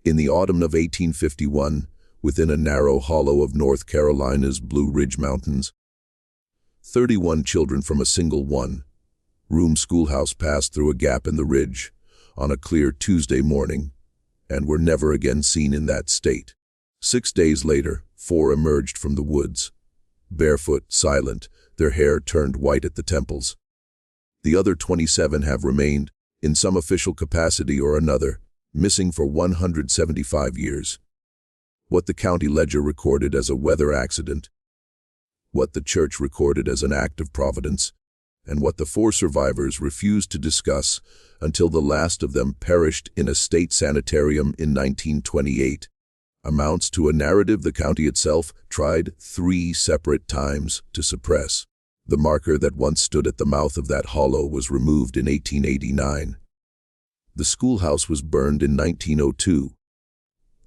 In the autumn of 1851, within a narrow hollow of North Carolina's Blue Ridge Mountains, 31 children from a single one-room schoolhouse passed through a gap in the ridge on a clear Tuesday morning and were never again seen in that state. 6 days later, 4 emerged from the woods, barefoot, silent, their hair turned white at the temples. The other 27 have remained, in some official capacity or another, missing for 175 years. What the county ledger recorded as a weather accident, what the church recorded as an act of providence, and what the 4 survivors refused to discuss until the last of them perished in a state sanitarium in 1928, amounts to a narrative the county itself tried 3 separate times to suppress. The marker that once stood at the mouth of that hollow was removed in 1889. The schoolhouse was burned in 1902.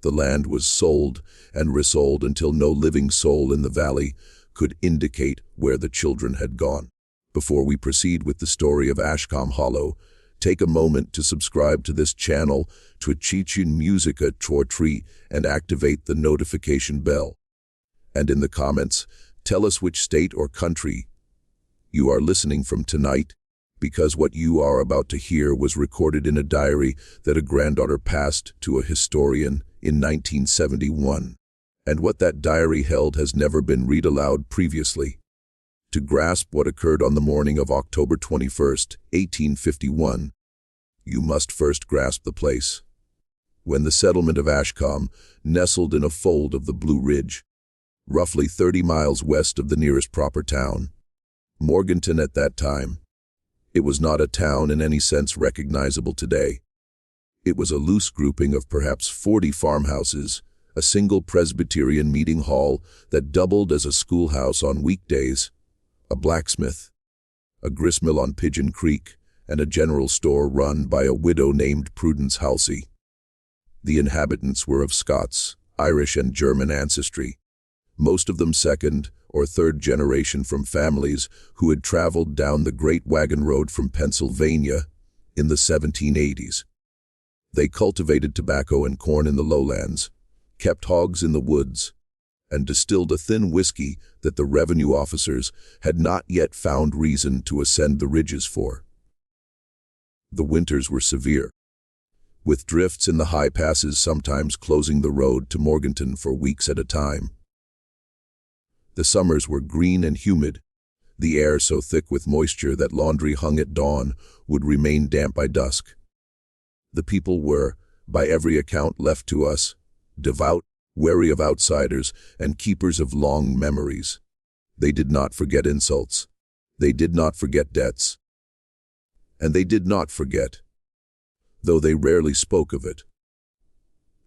The land was sold and resold until no living soul in the valley could indicate where the children had gone. Before we proceed with the story of Ashcom Hollow, take a moment to subscribe to this channel, Twitchin Musica Tree, and activate the notification bell. And in the comments, tell us which state or country you are listening from tonight, because what you are about to hear was recorded in a diary that a granddaughter passed to a historian in 1971. And what that diary held has never been read aloud previously. To grasp what occurred on the morning of October 21st, 1851, you must first grasp the place. When the settlement of Ashcom nestled in a fold of the Blue Ridge, roughly 30 miles west of the nearest proper town, Morganton at that time. It was not a town in any sense recognizable today. It was a loose grouping of perhaps 40 farmhouses, a single Presbyterian meeting hall that doubled as a schoolhouse on weekdays, a blacksmith, a gristmill on Pigeon Creek, and a general store run by a widow named Prudence Halsey. The inhabitants were of Scots, Irish, and German ancestry, most of them second or third generation from families who had traveled down the Great Wagon Road from Pennsylvania in the 1780s. They cultivated tobacco and corn in the lowlands, kept hogs in the woods, and distilled a thin whiskey that the revenue officers had not yet found reason to ascend the ridges for. The winters were severe, with drifts in the high passes sometimes closing the road to Morganton for weeks at a time. The summers were green and humid, the air so thick with moisture that laundry hung at dawn would remain damp by dusk. The people were, by every account left to us, devout, wary of outsiders, and keepers of long memories. They did not forget insults. They did not forget debts. And they did not forget, though they rarely spoke of it,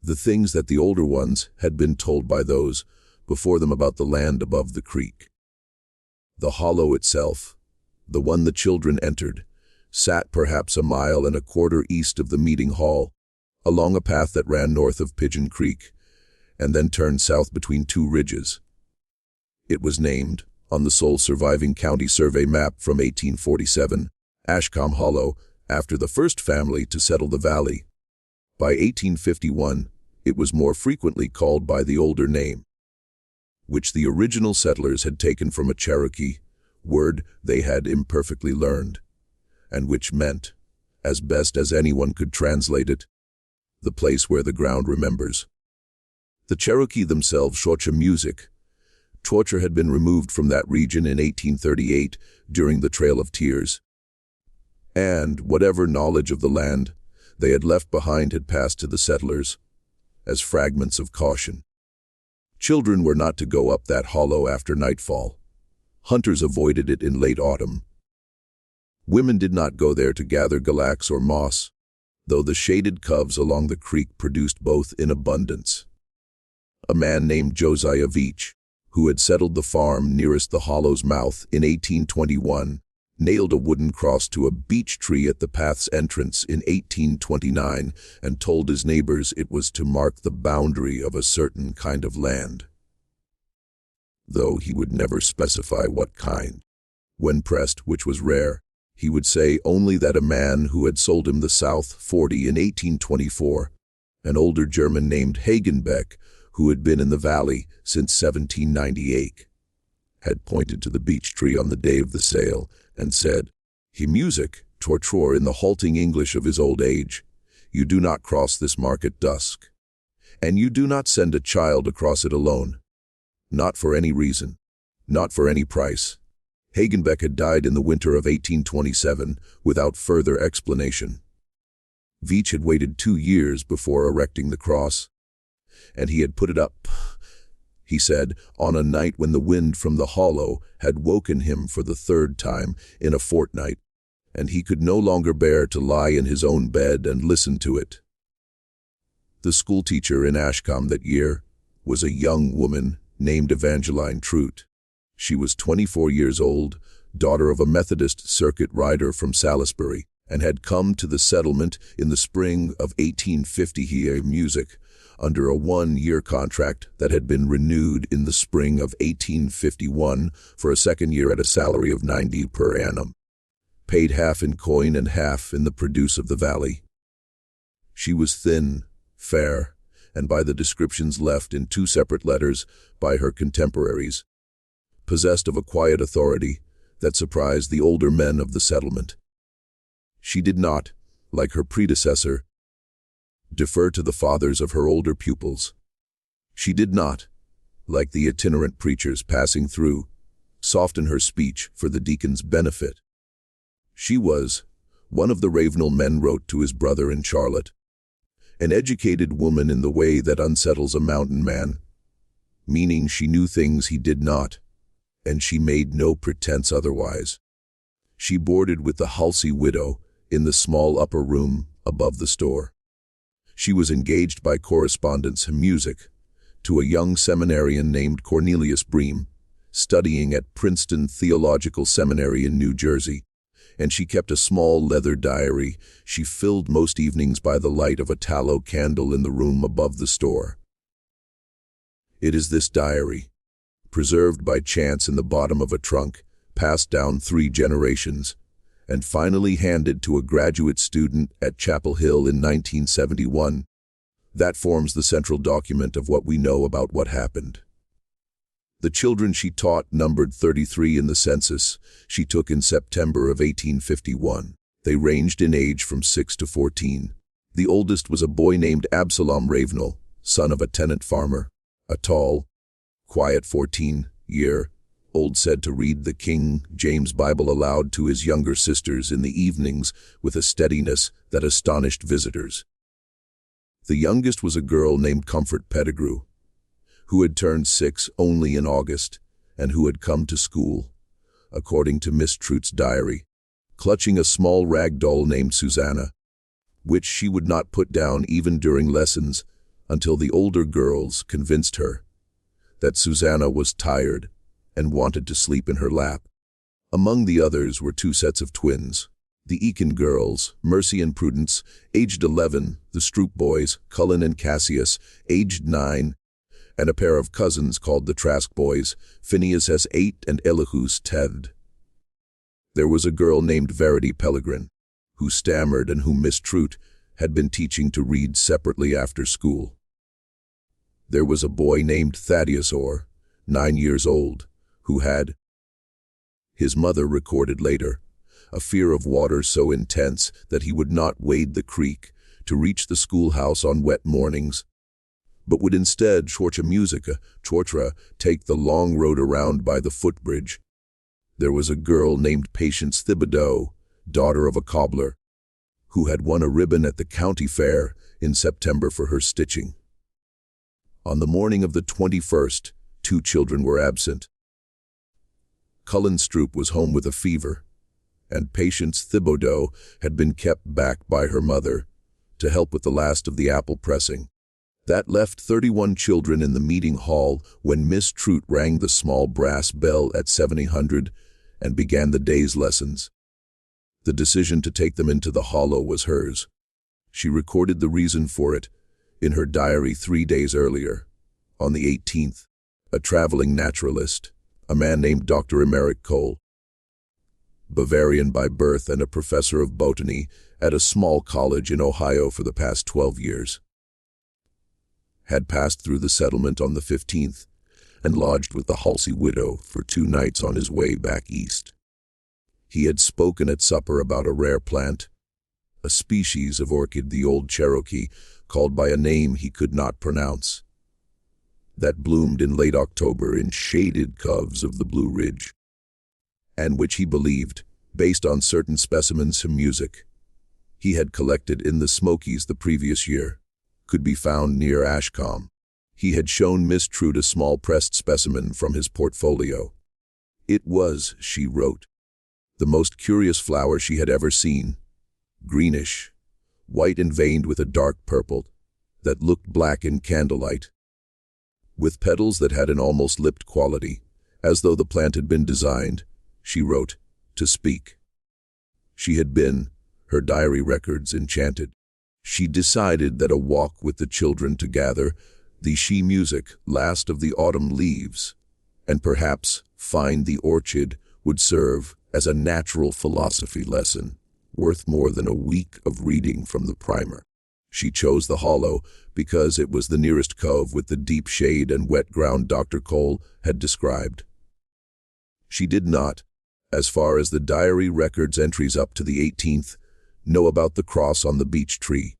the things that the older ones had been told by those before them about the land above the creek. The hollow itself, the one the children entered, sat perhaps a mile and a quarter east of the meeting hall, along a path that ran north of Pigeon Creek, and then turned south between 2 ridges. It was named, on the sole surviving county survey map from 1847, Ashcom Hollow, after the first family to settle the valley. By 1851, it was more frequently called by the older name, which the original settlers had taken from a Cherokee word they had imperfectly learned, and which meant, as best as anyone could translate it, the place where the ground remembers. The Cherokee themselves, Schocha music. Torture had been removed from that region in 1838 during the Trail of Tears, and whatever knowledge of the land they had left behind had passed to the settlers as fragments of caution. Children were not to go up that hollow after nightfall. Hunters avoided it in late autumn. Women did not go there to gather galax or moss, though the shaded coves along the creek produced both in abundance. A man named Josiah Veach, who had settled the farm nearest the hollow's mouth in 1821, nailed a wooden cross to a beech tree at the path's entrance in 1829 and told his neighbors it was to mark the boundary of a certain kind of land, though he would never specify what kind. When pressed, which was rare, he would say only that a man who had sold him the South 40 in 1824 An older German named Hagenbeck, who had been in the valley since 1798, had pointed to the beech tree on the day of the sale and said, "He music, torture in the halting English of his old age. You do not cross this mark at dusk. And you do not send a child across it alone. Not for any reason. Not for any price." Hagenbeck had died in the winter of 1827 without further explanation. Veitch had waited 2 years before erecting the cross, and he had put it up, he said, on a night when the wind from the hollow had woken him for the 3rd time in a fortnight, and he could no longer bear to lie in his own bed and listen to it. The schoolteacher in Ashcom that year was a young woman named Evangeline Trout. She was 24 years old, daughter of a Methodist circuit rider from Salisbury, and had come to the settlement in the spring of 1850 here music under a 1-year contract that had been renewed in the spring of 1851 for a 2nd year at a salary of 90 per annum, paid half in coin and half in the produce of the valley. She was thin, fair, and by the descriptions left in 2 separate letters by her contemporaries, possessed of a quiet authority that surprised the older men of the settlement. She did not, like her predecessor, defer to the fathers of her older pupils. She did not, like the itinerant preachers passing through, soften her speech for the deacon's benefit. She was, one of the Ravenel men wrote to his brother in Charlotte, an educated woman in the way that unsettles a mountain man, meaning she knew things he did not, and she made no pretense otherwise. She boarded with the Halsey widow in the small upper room above the store. She was engaged by correspondence in music to a young seminarian named Cornelius Bream, studying at Princeton Theological Seminary in New Jersey, and she kept a small leather diary she filled most evenings by the light of a tallow candle in the room above the store. It is this diary, preserved by chance in the bottom of a trunk, passed down 3 generations, and finally handed to a graduate student at Chapel Hill in 1971. That forms the central document of what we know about what happened. The children she taught numbered 33 in the census she took in September of 1851. They ranged in age from 6 to 14. The oldest was a boy named Absalom Ravenel, son of a tenant farmer, a tall, quiet 14-year-old said to read the King James Bible aloud to his younger sisters in the evenings with a steadiness that astonished visitors. The youngest was a girl named Comfort Pettigrew, who had turned 6 only in August and who had come to school, according to Miss Trout's diary, clutching a small rag doll named Susanna, which she would not put down even during lessons until the older girls convinced her that Susanna was tired and wanted to sleep in her lap. Among the others were 2 sets of twins, the Eakin girls, Mercy and Prudence, aged 11, the Stroop boys, Cullen and Cassius, aged 9, and a pair of cousins called the Trask boys, Phineas S. 8 and Elihu's 10. There was a girl named Verity Pellegrin, who stammered and whom Miss Trout had been teaching to read separately after school. There was a boy named Thaddeus Orr, 9 years old, who had, his mother recorded later, a fear of water so intense that he would not wade the creek to reach the schoolhouse on wet mornings, but would instead Chortra take the long road around by the footbridge. There was a girl named Patience Thibodeau, daughter of a cobbler, who had won a ribbon at the county fair in September for her stitching. On the morning of the 21st, 2 children were absent. Cullen Stroop was home with a fever, and Patience Thibodeau had been kept back by her mother to help with the last of the apple pressing. That left 31 children in the meeting hall when Miss Trout rang the small brass bell at 700 and began the day's lessons. The decision to take them into the hollow was hers. She recorded the reason for it in her diary 3 days earlier. On the 18th, a traveling naturalist, a man named Dr. Emeric Cole, Bavarian by birth and a professor of botany at a small college in Ohio for the past 12 years, had passed through the settlement on the 15th and lodged with the Halsey widow for 2 nights on his way back east. He had spoken at supper about a rare plant, a species of orchid the old Cherokee called by a name he could not pronounce, that bloomed in late October in shaded coves of the Blue Ridge, and which he believed, based on certain specimens of music he had collected in the Smokies the previous year, could be found near Ashcom. He had shown Miss Trude a small pressed specimen from his portfolio. It was, she wrote, the most curious flower she had ever seen, greenish, white and veined with a dark purple, that looked black in candlelight, with petals that had an almost lipped quality, as though the plant had been designed, she wrote, to speak. She had been, her diary records, enchanted. She decided that a walk with the children to gather the she music last of the autumn leaves, and perhaps find the orchid, would serve as a natural philosophy lesson, worth more than a week of reading from the primer. She chose the hollow because it was the nearest cove with the deep shade and wet ground Dr. Cole had described. She did not, as far as the diary records entries up to the 18th, know about the cross on the beech tree.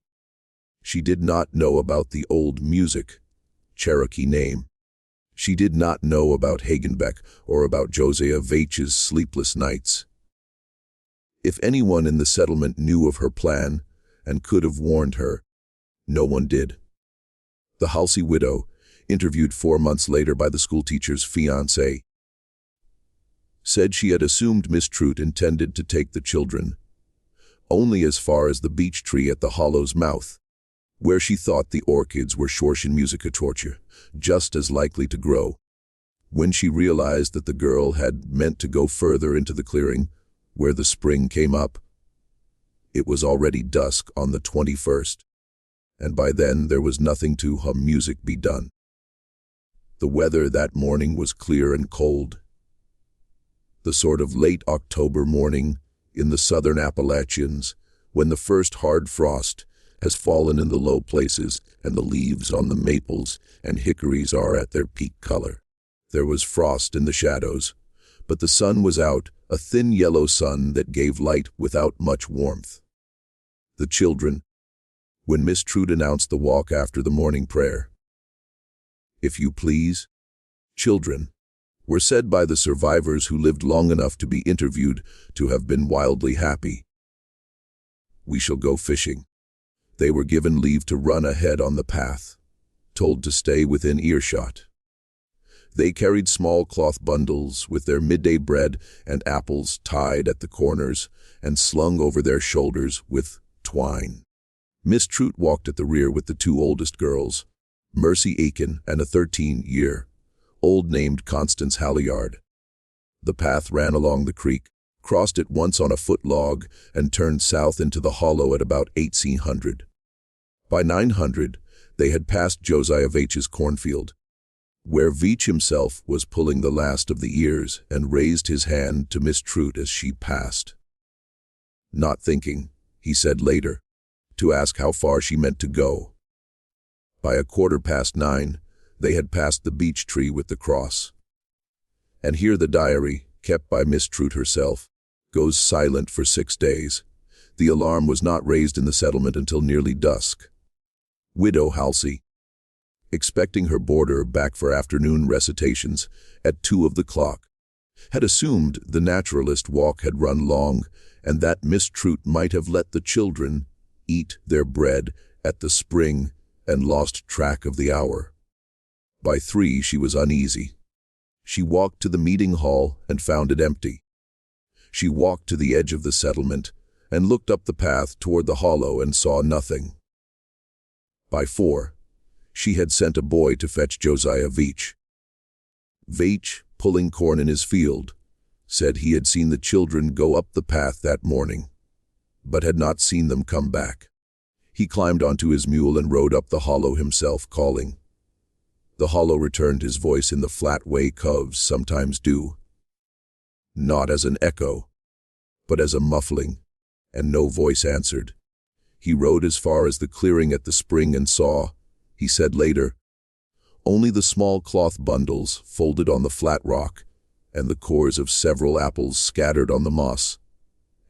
She did not know about the old music, Cherokee name. She did not know about Hagenbeck or about Josiah Veitch's sleepless nights. If anyone in the settlement knew of her plan and could have warned her, no one did. The Halsey widow, interviewed 4 months later by the schoolteacher's fiancé, said she had assumed Miss Trude intended to take the children only as far as the beech tree at the hollow's mouth, where she thought the orchids were Shortian musicatorture, just as likely to grow. When she realized that the girl had meant to go further into the clearing, where the spring came up, it was already dusk on the 21st, and by then there was nothing to music be done. The weather that morning was clear and cold, the sort of late October morning in the southern Appalachians, when the first hard frost has fallen in the low places and the leaves on the maples and hickories are at their peak color. There was frost in the shadows, but the sun was out, a thin yellow sun that gave light without much warmth. The children, when Miss Trude announced the walk after the morning prayer, "If you please, children," were said by the survivors who lived long enough to be interviewed to have been wildly happy. "We shall go fishing." They were given leave to run ahead on the path, told to stay within earshot. They carried small cloth bundles with their midday bread and apples tied at the corners and slung over their shoulders with twine. Miss Trude walked at the rear with the 2 oldest girls, Mercy Aiken and a 13-year-old named Constance Halliard. The path ran along the creek, crossed it once on a foot log, and turned south into the hollow at about 1800. By 900, they had passed Josiah Veitch's cornfield, where Veitch himself was pulling the last of the ears and raised his hand to Miss Trude as she passed. Not thinking, he said later, to ask how far she meant to go. By 9:15, they had passed the beech tree with the cross. And here the diary, kept by Miss Trude herself, goes silent for 6 days. The alarm was not raised in the settlement until nearly dusk. Widow Halsey, expecting her boarder back for afternoon recitations at 2 of the clock, had assumed the naturalist walk had run long and that Miss Trude might have let the children eat their bread at the spring and lost track of the hour. By 3 she was uneasy. She walked to the meeting hall and found it empty. She walked to the edge of the settlement and looked up the path toward the hollow and saw nothing. By 4, she had sent a boy to fetch Josiah Veitch. Veitch, pulling corn in his field, said he had seen the children go up the path that morning, but had not seen them come back. He climbed onto his mule and rode up the hollow himself, calling. The hollow returned his voice in the flat way coves sometimes do, not as an echo, but as a muffling, and no voice answered. He rode as far as the clearing at the spring and saw, he said later, only the small cloth bundles folded on the flat rock and the cores of several apples scattered on the moss.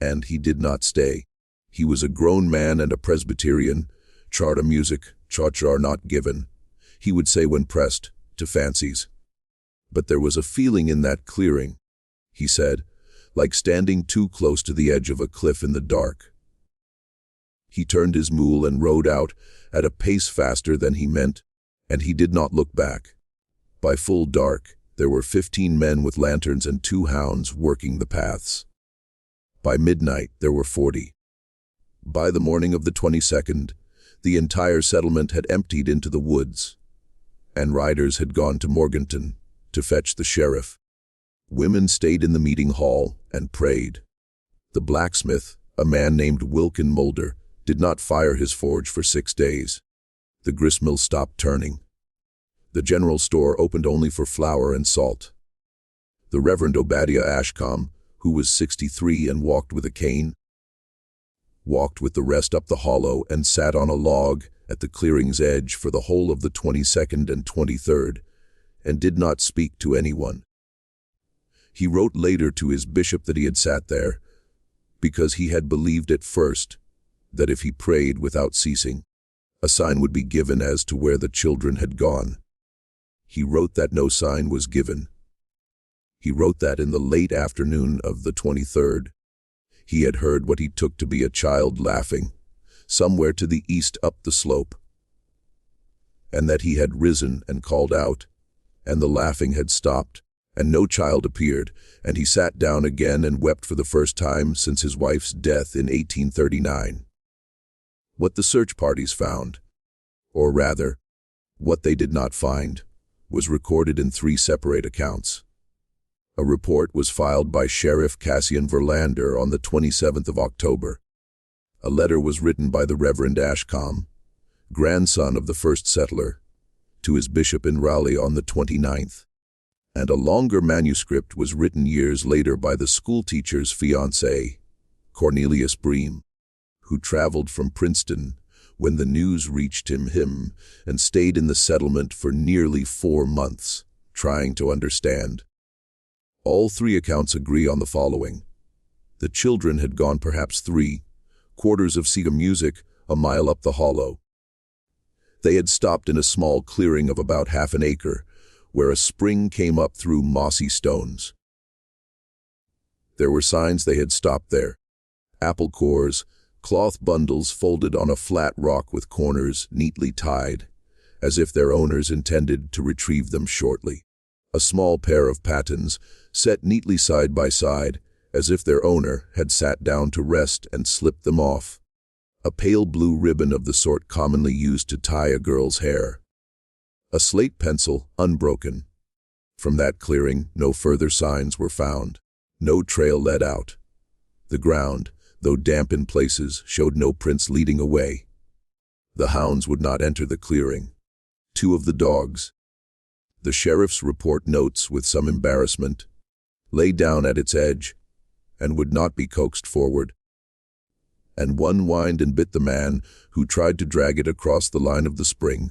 And he did not stay. He was a grown man and a Presbyterian. Charter music, cha-cha not given, he would say when pressed, to fancies. But there was a feeling in that clearing, he said, like standing too close to the edge of a cliff in the dark. He turned his mule and rode out at a pace faster than he meant, and he did not look back. By full dark, there were 15 men with lanterns and 2 hounds working the paths. By midnight, there were 40. By the morning of the 22nd, the entire settlement had emptied into the woods, and riders had gone to Morganton to fetch the sheriff. Women stayed in the meeting hall and prayed. The blacksmith, a man named Wilkin Mulder, did not fire his forge for 6 days. The gristmill stopped turning. The general store opened only for flour and salt. The Reverend Obadiah Ashcom, who was 63 and walked with a cane, walked with the rest up the hollow and sat on a log at the clearing's edge for the whole of the 22nd and 23rd, and did not speak to anyone. He wrote later to his bishop that he had sat there, because he had believed at first that if he prayed without ceasing, a sign would be given as to where the children had gone. He wrote that no sign was given. He wrote that in the late afternoon of the 23rd, he had heard what he took to be a child laughing, somewhere to the east up the slope, and that he had risen and called out, and the laughing had stopped, and no child appeared, and he sat down again and wept for the first time since his wife's death in 1839. What the search parties found, or rather, what they did not find, was recorded in 3 separate accounts. A report was filed by Sheriff Cassian Verlander on the 27th of October. A letter was written by the Reverend Ashcom, grandson of the first settler, to his bishop in Raleigh on the 29th. And a longer manuscript was written years later by the schoolteacher's fiancé, Cornelius Bream, who traveled from Princeton when the news reached him and stayed in the settlement for nearly 4 months, trying to understand. All 3 accounts agree on the following. The children had gone perhaps 3/4 of Sega music a mile up the hollow. They had stopped in a small clearing of about half an acre, where a spring came up through mossy stones. There were signs they had stopped there. Apple cores, cloth bundles folded on a flat rock with corners neatly tied, as if their owners intended to retrieve them shortly. A small pair of pattens, set neatly side by side, as if their owner had sat down to rest and slipped them off. A pale blue ribbon of the sort commonly used to tie a girl's hair. A slate pencil, unbroken. From that clearing, no further signs were found. No trail led out. The ground, though damp in places, showed no prints leading away. The hounds would not enter the clearing. 2 of the dogs, the sheriff's report notes with some embarrassment, lay down at its edge and would not be coaxed forward. And 1 whined and bit the man who tried to drag it across the line of the spring.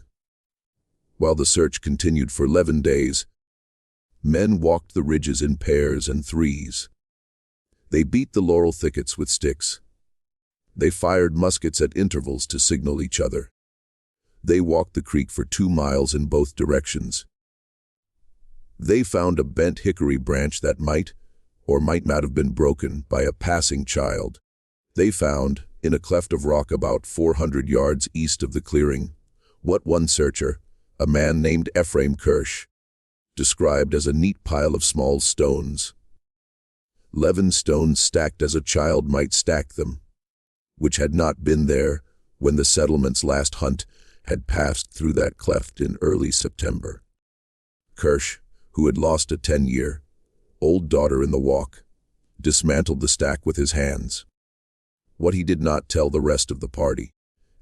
While the search continued for 11 days, men walked the ridges in pairs and 3s. They beat the laurel thickets with sticks. They fired muskets at intervals to signal each other. They walked the creek for 2 miles in both directions. They found a bent hickory branch that might not have been broken by a passing child. They found, in a cleft of rock about 400 yards east of the clearing, what one searcher, a man named Ephraim Kirsch, described as a neat pile of small stones. 11 stones stacked as a child might stack them, which had not been there when the settlement's last hunt had passed through that cleft in early September. Kirsch, who had lost a 10-year-old daughter in the walk, dismantled the stack with his hands. What he did not tell the rest of the party,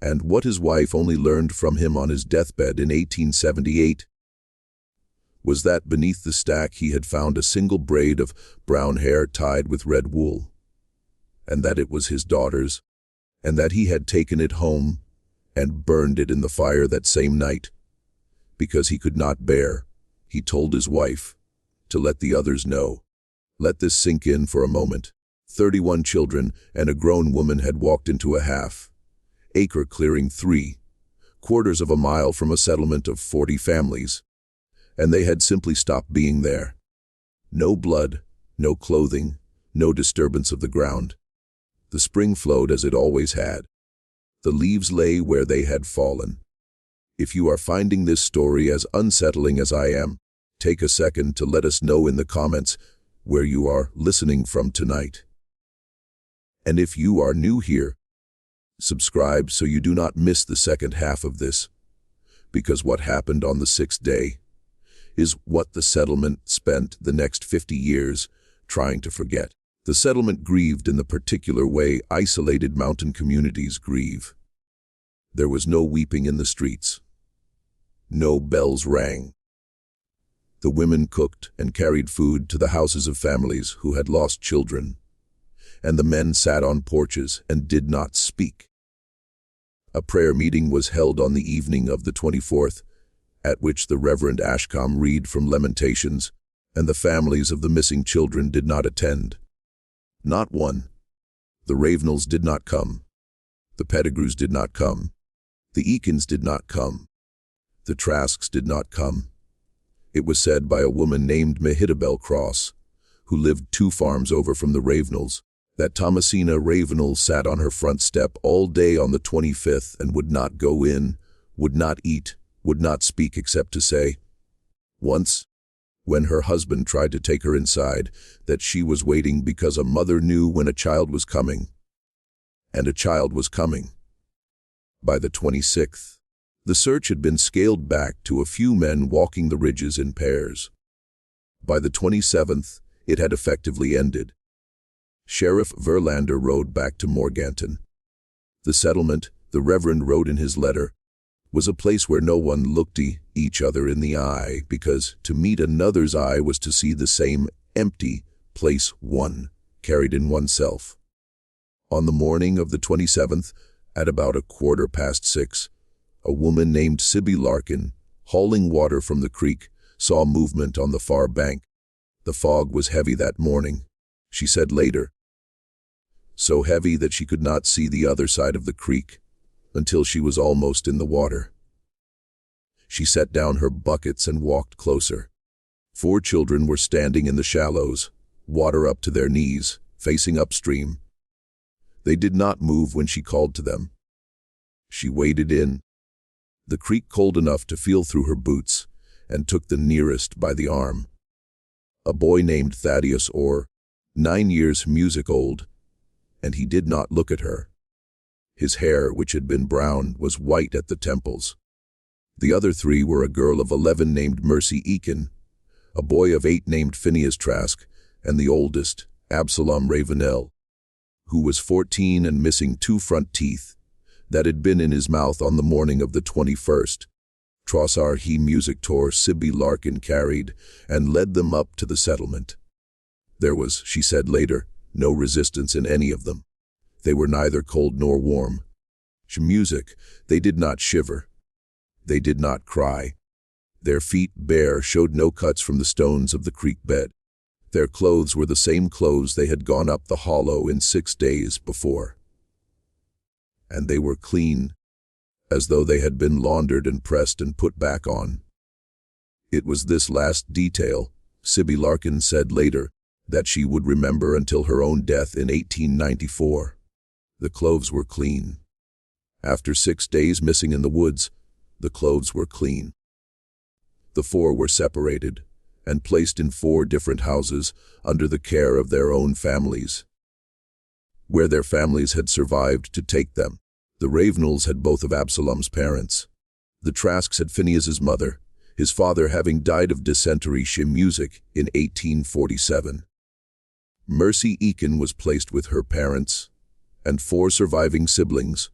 and what his wife only learned from him on his deathbed in 1878, was that beneath the stack he had found a single braid of brown hair tied with red wool, and that it was his daughter's, and that he had taken it home and burned it in the fire that same night, Because he could not bear, he told his wife, to let the others know. Let this sink in for a moment. 31 children and a grown woman had walked into a half-acre clearing 3/4 of a mile from a settlement of 40 families, and they had simply stopped being there. No blood, no clothing, no disturbance of the ground. The spring flowed as it always had. The leaves lay where they had fallen. If you are finding this story as unsettling as I am, take a second to let us know in the comments where you are listening from tonight. And if you are new here, subscribe so you do not miss the second half of this, because what happened on the 6th day is what the settlement spent the next 50 years trying to forget. The settlement grieved in the particular way isolated mountain communities grieve. There was no weeping in the streets. No bells rang. The women cooked and carried food to the houses of families who had lost children, and the men sat on porches and did not speak. A prayer meeting was held on the evening of the 24th, at which the Reverend Ashcom read from Lamentations, and the families of the missing children did not attend. Not one. The Ravenels did not come. The Pettigrews did not come. The Eakins did not come. The Trasks did not come. It was said by a woman named Mehitabel Cross, who lived 2 farms over from the Ravenels, that Thomasina Ravenel sat on her front step all day on the 25th and would not go in, would not eat, would not speak except to say, once, when her husband tried to take her inside, that she was waiting because a mother knew when a child was coming. And a child was coming. By the 26th, the search had been scaled back to a few men walking the ridges in pairs. By the 27th, it had effectively ended. Sheriff Verlander rode back to Morganton. The settlement, the Reverend wrote in his letter, was a place where no one looked each other in the eye, because to meet another's eye was to see the same empty place one carried in oneself. On the morning of the 27th, at about 6:15, a woman named Sibby Larkin, hauling water from the creek, saw movement on the far bank. The fog was heavy that morning, she said later. So heavy that she could not see the other side of the creek until she was almost in the water. She set down her buckets and walked closer. 4 children were standing in the shallows, water up to their knees, facing upstream. They did not move when she called to them. She waded in, the creek cold enough to feel through her boots, and took the nearest by the arm. A boy named Thaddeus Orr, 9 years music old, and he did not look at her. His hair, which had been brown, was white at the temples. The other 3 were a girl of 11 named Mercy Eakin, a boy of 8 named Phineas Trask, and the oldest, Absalom Ravenel, who was 14 and missing 2 front teeth that had been in his mouth on the morning of the 21st. Trossar he music tour Sibby Larkin carried and led them up to the settlement. There was, she said later, no resistance in any of them. They were neither cold nor warm. Music, they did not shiver. They did not cry. Their feet, bare, showed no cuts from the stones of the creek bed. Their clothes were the same clothes they had gone up the hollow in 6 days before. And they were clean, as though they had been laundered and pressed and put back on. It was this last detail, Sibby Larkin said later, that she would remember until her own death in 1894. The clothes were clean. After 6 days missing in the woods, the clothes were clean. The 4 were separated and placed in 4 different houses under the care of their own families, where their families had survived to take them. The Ravenels had both of Absalom's parents. The Trasks had Phineas's mother, his father having died of dysentery music in 1847. Mercy Eakin was placed with her parents and 4 surviving siblings,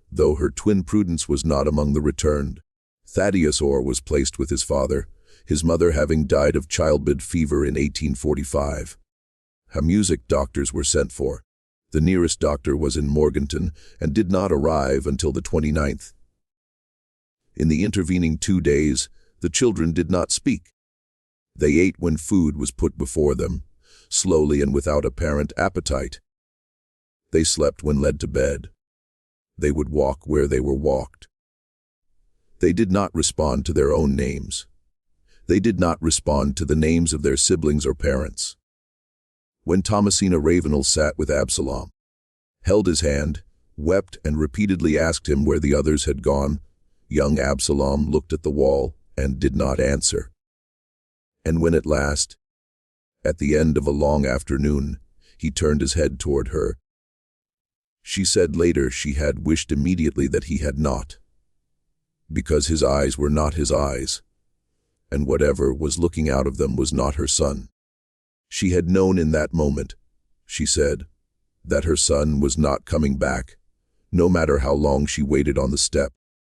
though her twin Prudence was not among the returned. Thaddeus Orr was placed with his father, his mother having died of childbed fever in 1845. Music doctors were sent for. The nearest doctor was in Morganton and did not arrive until the 29th. In the intervening 2 days, the children did not speak. They ate when food was put before them, slowly and without apparent appetite. They slept when led to bed. They would walk where they were walked. They did not respond to their own names. They did not respond to the names of their siblings or parents. When Thomasina Ravenel sat with Absalom, held his hand, wept, and repeatedly asked him where the others had gone, young Absalom looked at the wall and did not answer. And when at last, at the end of a long afternoon, he turned his head toward her, she said later she had wished immediately that he had not, because his eyes were not his eyes, and whatever was looking out of them was not her son. She had known in that moment, she said, that her son was not coming back, no matter how long she waited on the step.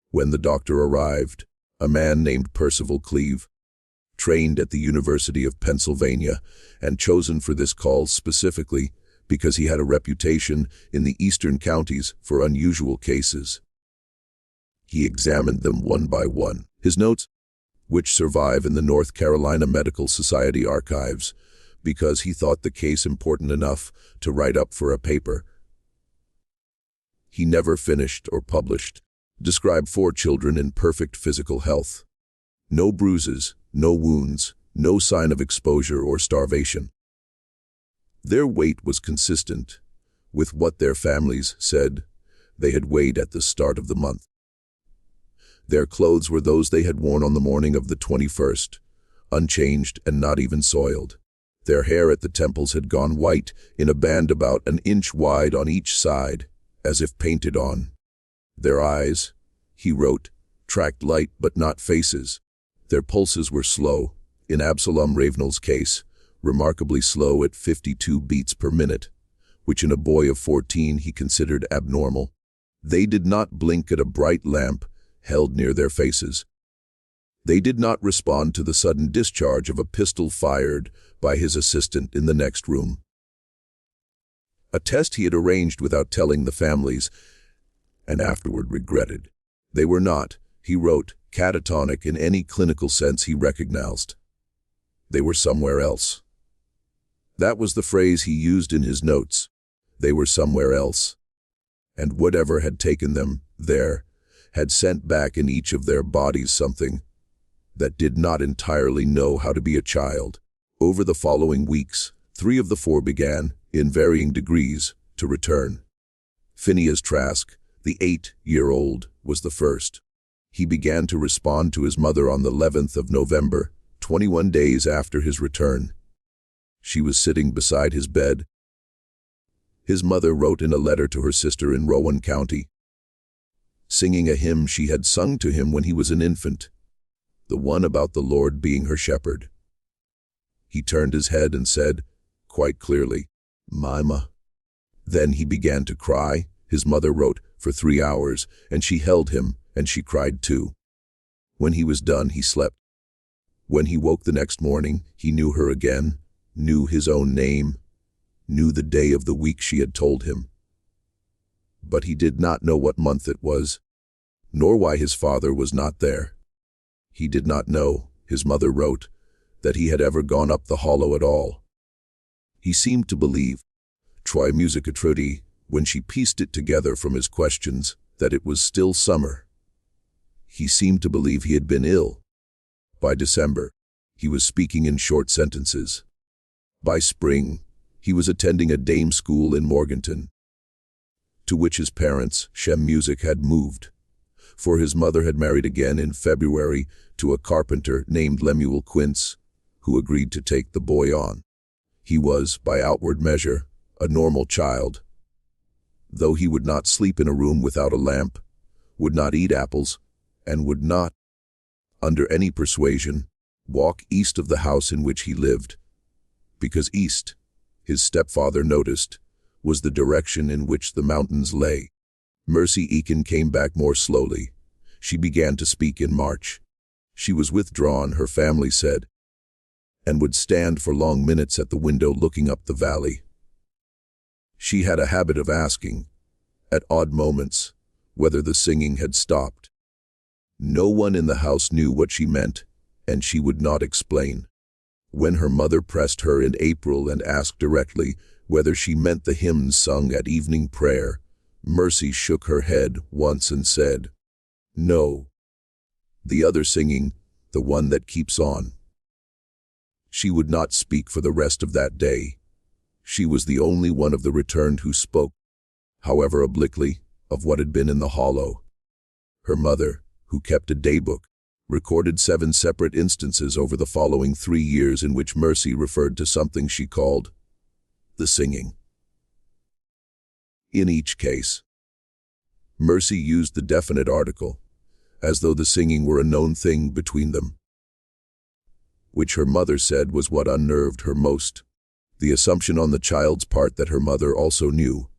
When the doctor arrived, a man named Percival Cleve, trained at the University of Pennsylvania and chosen for this call specifically because he had a reputation in the eastern counties for unusual cases. He examined them one by one. His notes, which survive in the North Carolina Medical Society archives, because he thought the case important enough to write up for a paper. He never finished or published. Described 4 children in perfect physical health. No bruises, no wounds, no sign of exposure or starvation. Their weight was consistent with what their families said they had weighed at the start of the month. Their clothes were those they had worn on the morning of the 21st, unchanged and not even soiled. Their hair at the temples had gone white in a band about an inch wide on each side, as if painted on. Their eyes, he wrote, tracked light but not faces. Their pulses were slow, in Absalom Ravenel's case, remarkably slow at 52 beats per minute, which in a boy of 14 he considered abnormal. They did not blink at a bright lamp held near their faces. They did not respond to the sudden discharge of a pistol fired by his assistant in the next room. A test he had arranged without telling the families, and afterward regretted. They were not, he wrote, catatonic in any clinical sense he recognized. They were somewhere else. That was the phrase he used in his notes. They were somewhere else. And whatever had taken them there had sent back in each of their bodies something that did not entirely know how to be a child. Over the following weeks, 3 of the 4 began, in varying degrees, to return. Phineas Trask, the 8-year-old, was the first. He began to respond to his mother on the 11th of November, 21 days after his return. She was sitting beside his bed. His mother wrote in a letter to her sister in Rowan County, singing a hymn she had sung to him when he was an infant, the one about the Lord being her shepherd. He turned his head and said, quite clearly, "Mama." Then he began to cry, his mother wrote, for 3 hours, and she held him, and she cried too. When he was done, he slept. When he woke the next morning, he knew her again, knew his own name, knew the day of the week she had told him. But he did not know what month it was, nor why his father was not there. He did not know, his mother wrote, that he had ever gone up the hollow at all. He seemed to believe, Troy Musicatrudi, when she pieced it together from his questions, that it was still summer. He seemed to believe he had been ill. By December, he was speaking in short sentences. By spring, he was attending a dame school in Morganton, to which his parents, Shem Music, had moved, for his mother had married again in February to a carpenter named Lemuel Quince, who agreed to take the boy on. He was, by outward measure, a normal child, though he would not sleep in a room without a lamp, would not eat apples, and would not, under any persuasion, walk east of the house in which he lived, because east, his stepfather noticed, was the direction in which the mountains lay. Mercy Eakin came back more slowly. She began to speak in March. She was withdrawn, her family said, and would stand for long minutes at the window looking up the valley. She had a habit of asking, at odd moments, whether the singing had stopped. No one in the house knew what she meant, and she would not explain. When her mother pressed her in April and asked directly whether she meant the hymns sung at evening prayer, Mercy shook her head once and said, "No. The other singing, the one that keeps on." She would not speak for the rest of that day. She was the only one of the returned who spoke, however obliquely, of what had been in the hollow. Her mother, who kept a daybook, recorded 7 separate instances over the following 3 years in which Mercy referred to something she called the singing. In each case, Mercy used the definite article, as though the singing were a known thing between them, which her mother said was what unnerved her most, the assumption on the child's part that her mother also knew.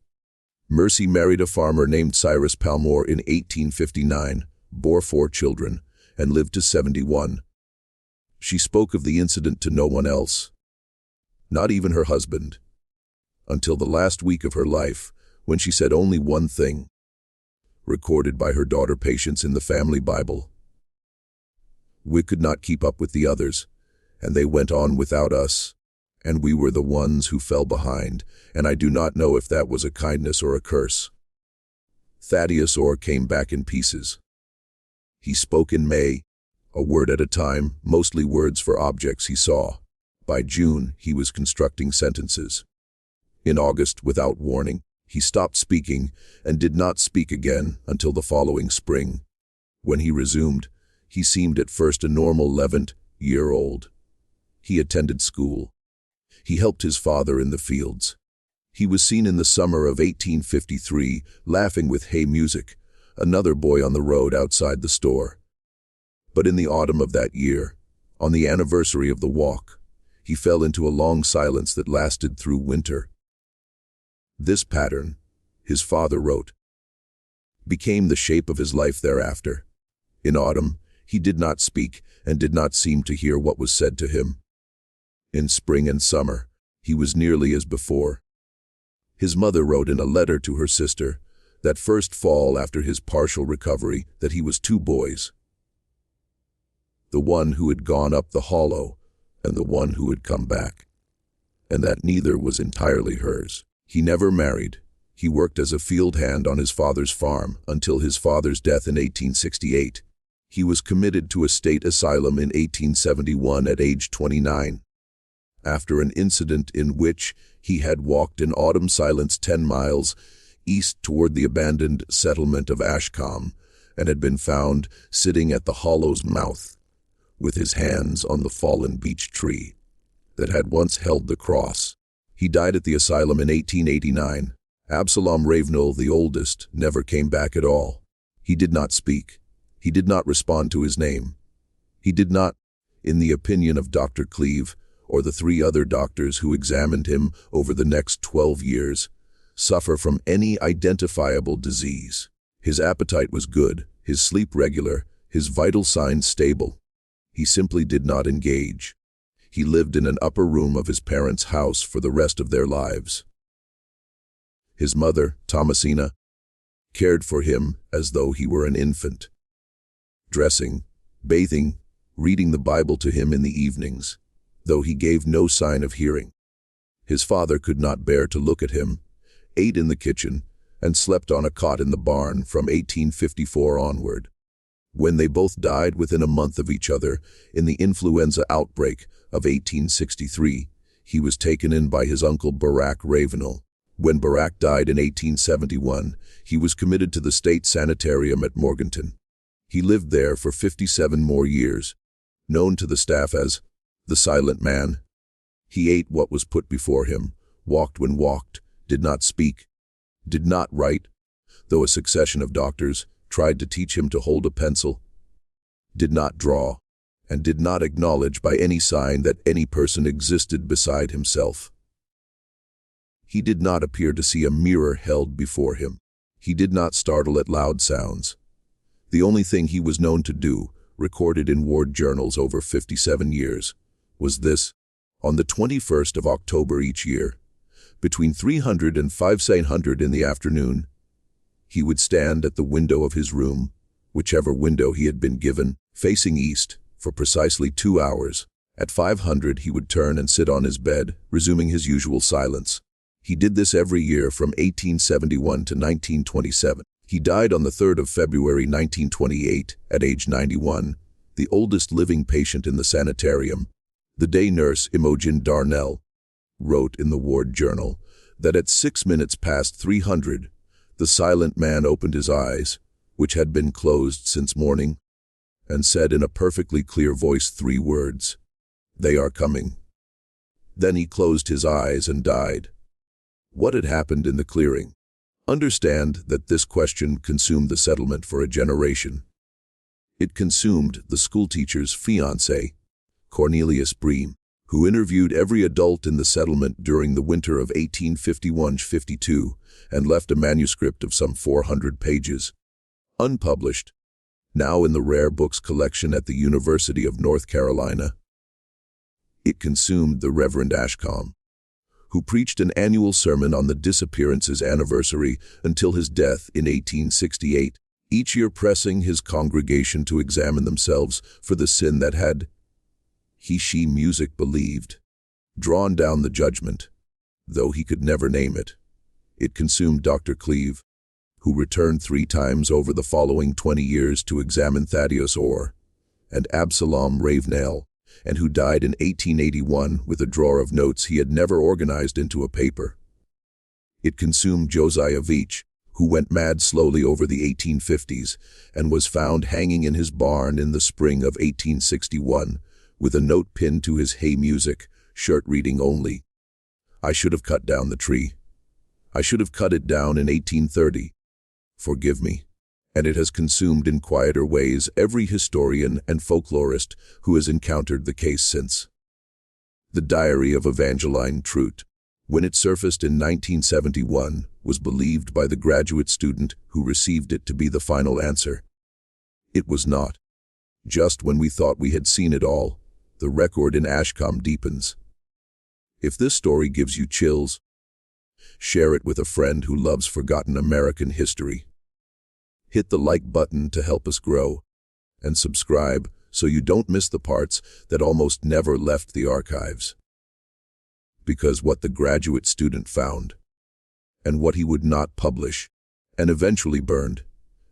Mercy married a farmer named Cyrus Palmore in 1859, bore 4 children, and lived to 71. She spoke of the incident to no one else, not even her husband, until the last week of her life, when she said only one thing, recorded by her daughter Patience in the family Bible: "We could not keep up with the others, and they went on without us, and we were the ones who fell behind, and I do not know if that was a kindness or a curse." Thaddeus Orr came back in pieces. He spoke in May, a word at a time, mostly words for objects he saw. By June, he was constructing sentences. In August, without warning, he stopped speaking and did not speak again until the following spring. When he resumed, he seemed at first a normal 11-year-old. He attended school. He helped his father in the fields. He was seen in the summer of 1853 laughing with hay music, another boy on the road outside the store. But in the autumn of that year, on the anniversary of the walk, he fell into a long silence that lasted through winter. This pattern, his father wrote, became the shape of his life thereafter. In autumn, he did not speak and did not seem to hear what was said to him. In spring and summer, he was nearly as before. His mother wrote in a letter to her sister, that first fall after his partial recovery, that he was 2 boys. The one who had gone up the hollow and the one who had come back, and that neither was entirely hers. He never married. He worked as a field hand on his father's farm until his father's death in 1868. He was committed to a state asylum in 1871 at age 29. After an incident in which he had walked in autumn silence 10 miles east toward the abandoned settlement of Ashcom and had been found sitting at the hollow's mouth with his hands on the fallen beech tree that had once held the cross. He died at the asylum in 1889. Absalom Ravenel, the oldest, never came back at all. He did not speak. He did not respond to his name. He did not, in the opinion of Dr. Cleve, or the 3 other doctors who examined him over the next 12 years, suffer from any identifiable disease. His appetite was good, his sleep regular, his vital signs stable. He simply did not engage. He lived in an upper room of his parents' house for the rest of their lives. His mother, Thomasina, cared for him as though he were an infant, dressing, bathing, reading the Bible to him in the evenings, though he gave no sign of hearing. His father could not bear to look at him, ate in the kitchen, and slept on a cot in the barn from 1854 onward. When they both died within a month of each other in the influenza outbreak of 1863, he was taken in by his uncle Barak Ravenel. When Barak died in 1871, he was committed to the state sanitarium at Morganton. He lived there for 57 more years, known to the staff as the Silent Man. He ate what was put before him, walked when walked, did not speak, did not write, though a succession of doctors tried to teach him to hold a pencil, did not draw, and did not acknowledge by any sign that any person existed beside himself. He did not appear to see a mirror held before him. He did not startle at loud sounds. The only thing he was known to do, recorded in ward journals over 57 years, was this: on the 21st of October each year, between 300 and 500 in the afternoon, he would stand at the window of his room, whichever window he had been given, facing east, for precisely 2 hours. At 500 he would turn and sit on his bed, resuming his usual silence. He did this every year from 1871 to 1927. He died on the 3rd of February 1928 at age 91, the oldest living patient in the sanitarium. The day nurse, Imogen Darnell, wrote in the ward journal that at 6 minutes past 300, the silent man opened his eyes, which had been closed since morning, and said in a perfectly clear voice 3 words, "They are coming." Then he closed his eyes and died. What had happened in the clearing? Understand that this question consumed the settlement for a generation. It consumed the schoolteacher's fiancé, Cornelius Bream, who interviewed every adult in the settlement during the winter of 1851-52 and left a manuscript of some 400 pages, unpublished, now in the rare books collection at the University of North Carolina. It consumed the Reverend Ashcom, who preached an annual sermon on the Disappearances anniversary until his death in 1868, each year pressing his congregation to examine themselves for the sin that had, he-she music believed, drawn down the judgment, though he could never name it. It consumed Dr. Cleve, who returned 3 times over the following 20 years to examine Thaddeus Orr and Absalom Ravenel, and who died in 1881 with a drawer of notes he had never organized into a paper. It consumed Josiah Veach, who went mad slowly over the 1850s and was found hanging in his barn in the spring of 1861 with a note pinned to his Hey Music shirt reading only, "I should have cut down the tree. I should have cut it down in 1830. Forgive me." And it has consumed in quieter ways every historian and folklorist who has encountered the case since. The Diary of Evangeline Trute, when it surfaced in 1971, was believed by the graduate student who received it to be the final answer. It was not. Just when we thought we had seen it all, the record in Ashcom deepens. If this story gives you chills, share it with a friend who loves forgotten American history. Hit the like button to help us grow, and subscribe so you don't miss the parts that almost never left the archives. Because what the graduate student found, and what he would not publish, and eventually burned,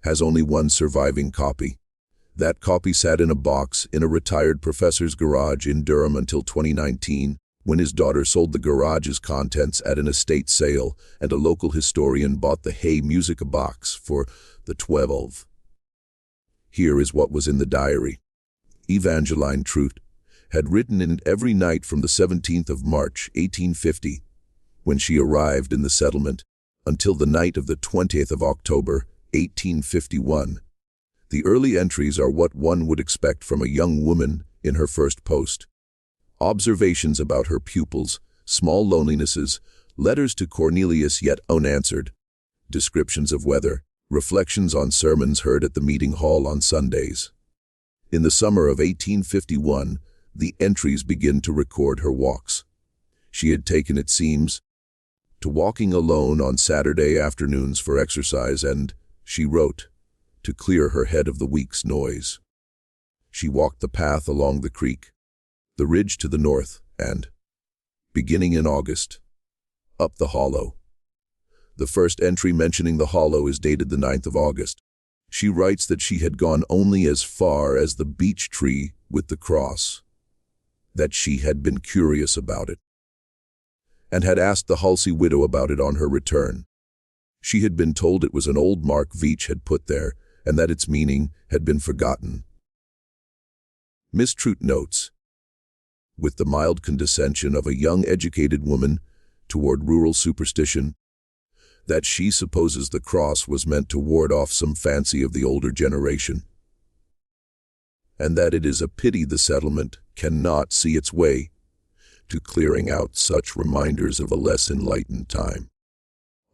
has only one surviving copy. That copy sat in a box in a retired professor's garage in Durham until 2019, when his daughter sold the garage's contents at an estate sale and a local historian bought the Hey Music box for the 12. Here is what was in the diary. Evangeline Trute had written in it every night from the 17th of March, 1850, when she arrived in the settlement, until the night of the 20th of October, 1851. The early entries are what one would expect from a young woman in her first post. Observations about her pupils, small lonelinesses, letters to Cornelius yet unanswered, descriptions of weather, reflections on sermons heard at the meeting hall on Sundays. In the summer of 1851, the entries begin to record her walks. She had taken, it seems, to walking alone on Saturday afternoons for exercise and, she wrote, to clear her head of the week's noise. She walked the path along the creek, the ridge to the north, and, beginning in August, up the hollow. The first entry mentioning the hollow is dated the 9th of August. She writes that she had gone only as far as the beech tree with the cross, that she had been curious about it, and had asked the Halsey widow about it on her return. She had been told it was an old mark Veach had put there, and that its meaning had been forgotten. Miss Trute notes, with the mild condescension of a young educated woman toward rural superstition, that she supposes the cross was meant to ward off some fancy of the older generation, and that it is a pity the settlement cannot see its way to clearing out such reminders of a less enlightened time.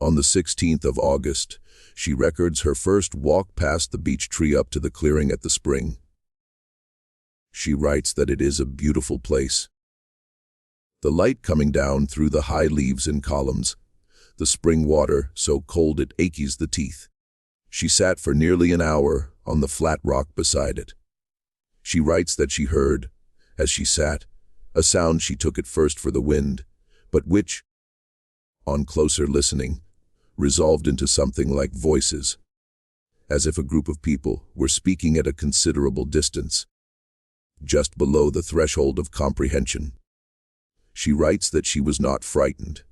On the 16th of August, she records her first walk past the beech tree up to the clearing at the spring. She writes that it is a beautiful place. The light coming down through the high leaves in columns, the spring water so cold it aches the teeth. She sat for nearly an hour on the flat rock beside it. She writes that she heard, as she sat, a sound she took at first for the wind, but which, on closer listening, resolved into something like voices, as if a group of people were speaking at a considerable distance, just below the threshold of comprehension. She writes that she was not frightened.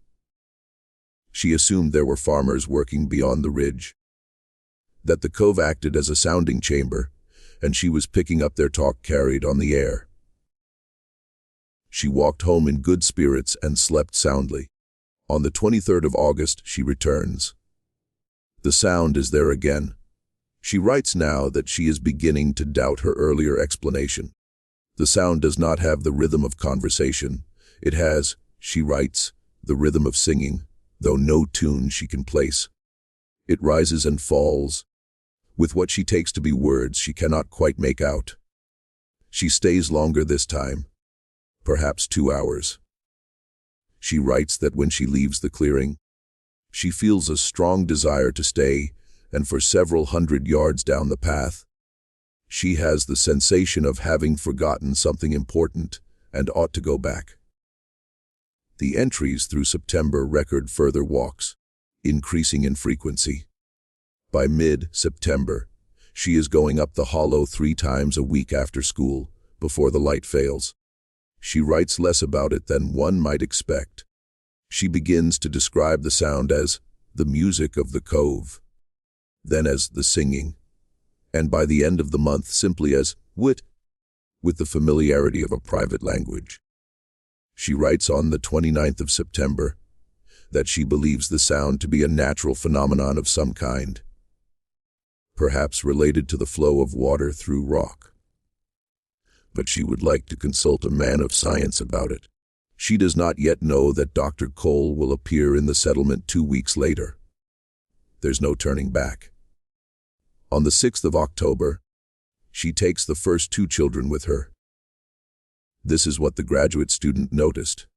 She assumed there were farmers working beyond the ridge, that the cove acted as a sounding chamber, and she was picking up their talk carried on the air. She walked home in good spirits and slept soundly. On the 23rd of August, she returns. The sound is there again. She writes now that she is beginning to doubt her earlier explanation. The sound does not have the rhythm of conversation. It has, she writes, the rhythm of singing, though no tune she can place. It rises and falls, with what she takes to be words she cannot quite make out. She stays longer this time, perhaps 2 hours. She writes that when she leaves the clearing, she feels a strong desire to stay, and for several hundred yards down the path, she has the sensation of having forgotten something important and ought to go back. The entries through September record further walks, increasing in frequency. By mid-September, she is going up the hollow 3 times a week after school, before the light fails. She writes less about it than one might expect. She begins to describe the sound as the music of the cove, then as the singing, and by the end of the month simply as wit, with the familiarity of a private language. She writes on the 29th of September that she believes the sound to be a natural phenomenon of some kind, perhaps related to the flow of water through rock. But she would like to consult a man of science about it. She does not yet know that Dr. Cole will appear in the settlement 2 weeks later. There's no turning back. On the 6th of October, she takes the first 2 children with her. This is what the graduate student noticed,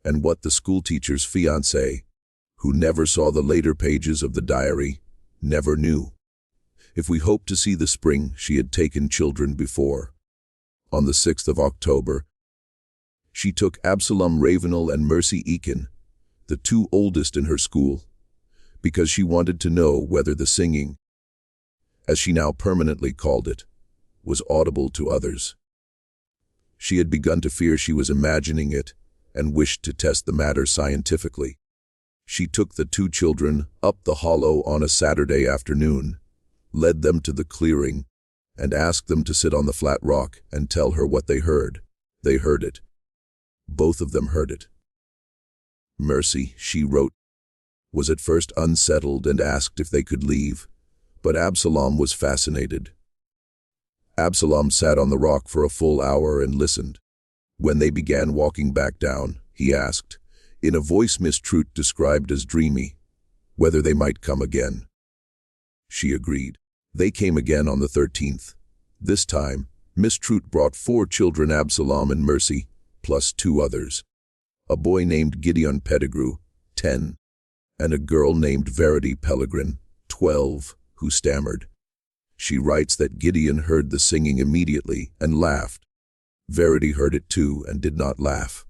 and what the schoolteacher's fiancé, who never saw the later pages of the diary, never knew. If we hope to see the spring, she had taken children before. On the 6th of October, she took Absalom Ravenel and Mercy Eakin, the 2 oldest in her school, because she wanted to know whether the singing, as she now permanently called it, was audible to others. She had begun to fear she was imagining it and wished to test the matter scientifically. She took the 2 children up the hollow on a Saturday afternoon, led them to the clearing, and asked them to sit on the flat rock and tell her what they heard. They heard it. Both of them heard it. Mercy, she wrote, was at first unsettled and asked if they could leave, but Absalom was fascinated. Absalom sat on the rock for a full hour and listened. When they began walking back down, he asked, in a voice Miss Trout described as dreamy, whether they might come again. She agreed. They came again on the 13th. This time, Miss Trout brought 4 children, Absalom and Mercy, plus 2 others. A boy named Gideon Pettigrew, 10, and a girl named Verity Pellegrin, 12, who stammered. She writes that Gideon heard the singing immediately and laughed. Verity heard it too and did not laugh.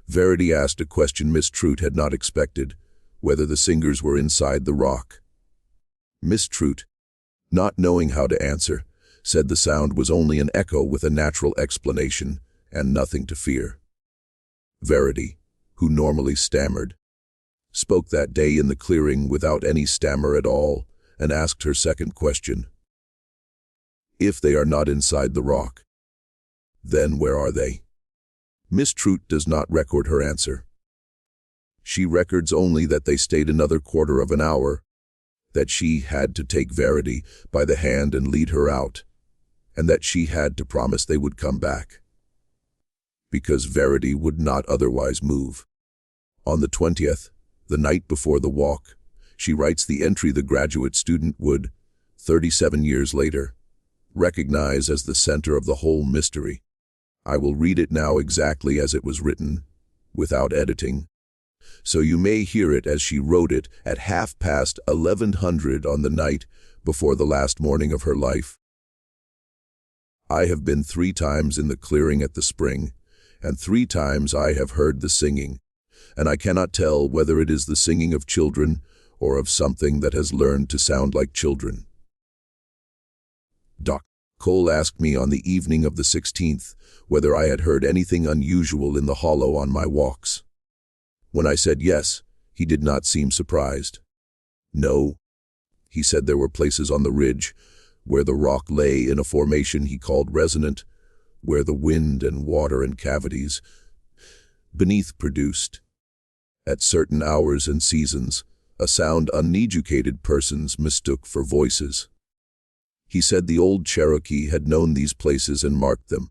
Verity asked a question Miss Trout had not expected, whether the singers were inside the rock. Miss Trout, not knowing how to answer, said the sound was only an echo with a natural explanation and nothing to fear. Verity, who normally stammered, spoke that day in the clearing without any stammer at all and asked her second question. If they are not inside the rock, then where are they? Miss Trout does not record her answer. She records only that they stayed another quarter of an hour, that she had to take Verity by the hand and lead her out, and that she had to promise they would come back, because Verity would not otherwise move. On the 20th, the night before the walk, she writes the entry the graduate student would, 37 years later, recognize as the center of the whole mystery. I will read it now exactly as it was written, without editing, so you may hear it as she wrote it at 11:30 on the night before the last morning of her life. I have been 3 times in the clearing at the spring, and 3 times I have heard the singing, and I cannot tell whether it is the singing of children or of something that has learned to sound like children. Dr. Cole asked me on the evening of the 16th whether I had heard anything unusual in the hollow on my walks. When I said yes, he did not seem surprised. No, he said there were places on the ridge where the rock lay in a formation he called resonant, where the wind and water and cavities beneath produced, at certain hours and seasons, a sound uneducated persons mistook for voices. He said the old Cherokee had known these places and marked them,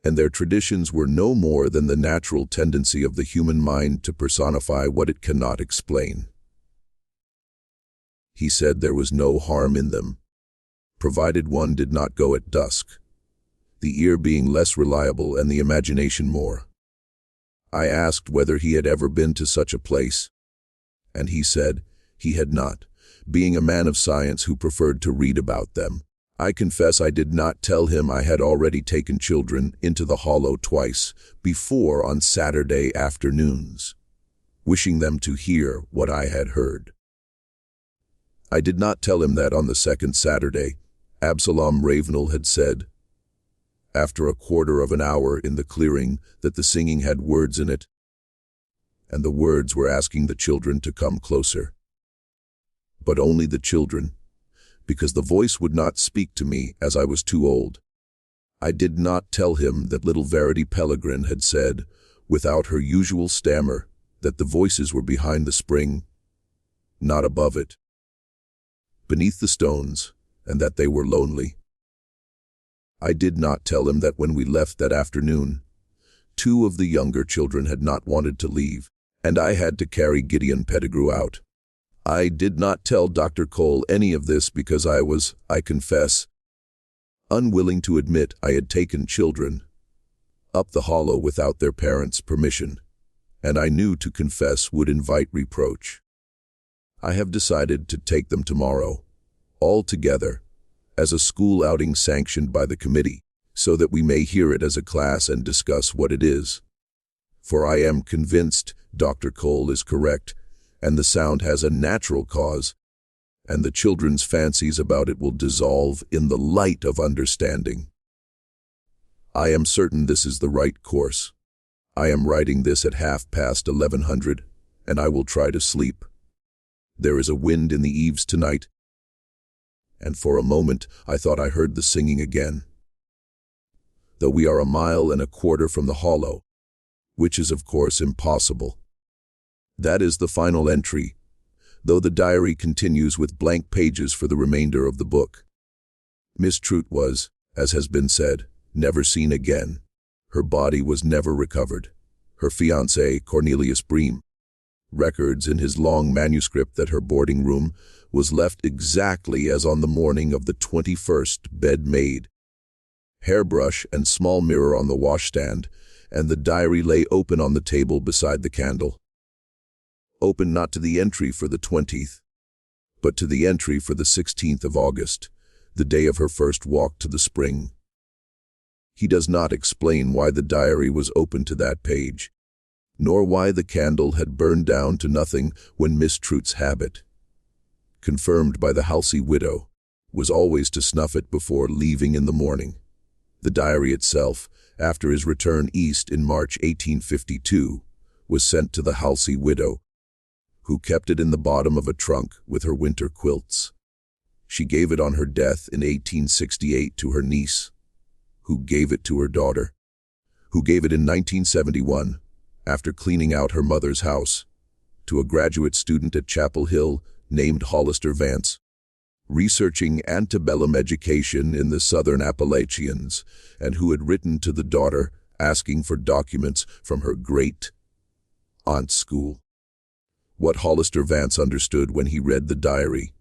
and their traditions were no more than the natural tendency of the human mind to personify what it cannot explain. He said there was no harm in them, provided one did not go at dusk, the ear being less reliable and the imagination more. I asked whether he had ever been to such a place, and he said he had not, being a man of science who preferred to read about them. I confess I did not tell him I had already taken children into the hollow twice before on Saturday afternoons, wishing them to hear what I had heard. I did not tell him that on the second Saturday, Absalom Ravenel had said, after a quarter of an hour in the clearing, that the singing had words in it, and the words were asking the children to come closer. But only the children, because the voice would not speak to me as I was too old. I did not tell him that little Verity Pellegrin had said, without her usual stammer, that the voices were behind the spring, not above it, beneath the stones, and that they were lonely. I did not tell him that when we left that afternoon, 2 of the younger children had not wanted to leave, and I had to carry Gideon Pettigrew out. I did not tell Dr. Cole any of this because I was, I confess, unwilling to admit I had taken children up the hollow without their parents' permission, and I knew to confess would invite reproach. I have decided to take them tomorrow, all together, as a school outing sanctioned by the committee, so that we may hear it as a class and discuss what it is. For I am convinced Dr. Cole is correct, and the sound has a natural cause, and the children's fancies about it will dissolve in the light of understanding. I am certain this is the right course. I am writing this at 11:30, and I will try to sleep. There is a wind in the eaves tonight, and for a moment I thought I heard the singing again. Though we are 1.25 miles from the hollow, which is of course impossible. That is the final entry, though the diary continues with blank pages for the remainder of the book. Miss Trout was, as has been said, never seen again. Her body was never recovered. Her fiancé, Cornelius Bream, records in his long manuscript that her boarding room was left exactly as on the morning of the 21st, bed made, hairbrush and small mirror on the washstand, and the diary lay open on the table beside the candle. Open not to the entry for the 20th, but to the entry for the 16th of August, the day of her first walk to the spring. He does not explain why the diary was open to that page, nor why the candle had burned down to nothing when Miss Trout's habit, confirmed by the Halsey widow, was always to snuff it before leaving in the morning. The diary itself, after his return east in March 1852, was sent to the Halsey widow, who kept it in the bottom of a trunk with her winter quilts. She gave it on her death in 1868 to her niece, who gave it to her daughter, who gave it in 1971, after cleaning out her mother's house, to a graduate student at Chapel Hill named Hollister Vance, researching antebellum education in the southern Appalachians, and who had written to the daughter asking for documents from her great-aunt's school. What Hollister Vance understood when he read the diary,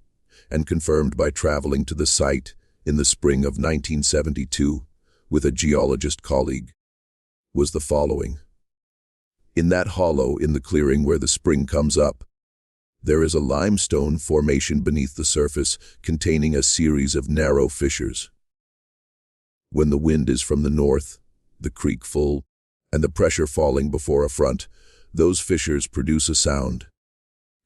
and confirmed by traveling to the site in the spring of 1972 with a geologist colleague, was the following. In that hollow in the clearing where the spring comes up, There is a limestone formation beneath the surface containing a series of narrow fissures. When the wind is from the north, the creek full, and the pressure falling before a front, those fissures produce a sound.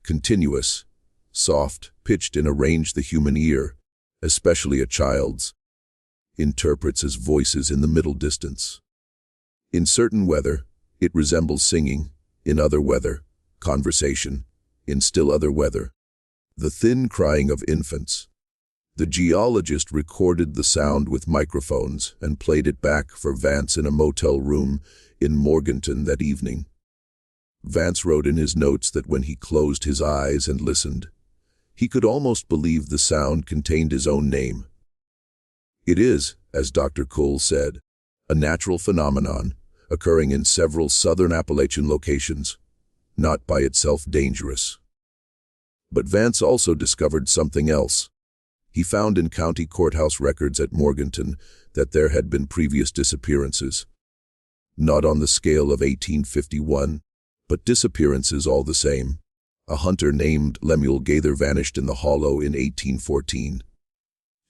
Continuous, soft, pitched in a range the human ear, especially a child's, interprets as voices in the middle distance. In certain weather, it resembles singing; in other weather, conversation; in still other weather, the thin crying of infants. The geologist recorded the sound with microphones and played it back for Vance in a motel room in Morganton that evening. Vance wrote in his notes that when he closed his eyes and listened, he could almost believe the sound contained his own name. It is, as Dr. Cole said, a natural phenomenon occurring in several southern Appalachian locations, not by itself dangerous. But Vance also discovered something else. He found in county courthouse records at Morganton that there had been previous disappearances. Not on the scale of 1851, but disappearances all the same. A hunter named Lemuel Gaither vanished in the hollow in 1814.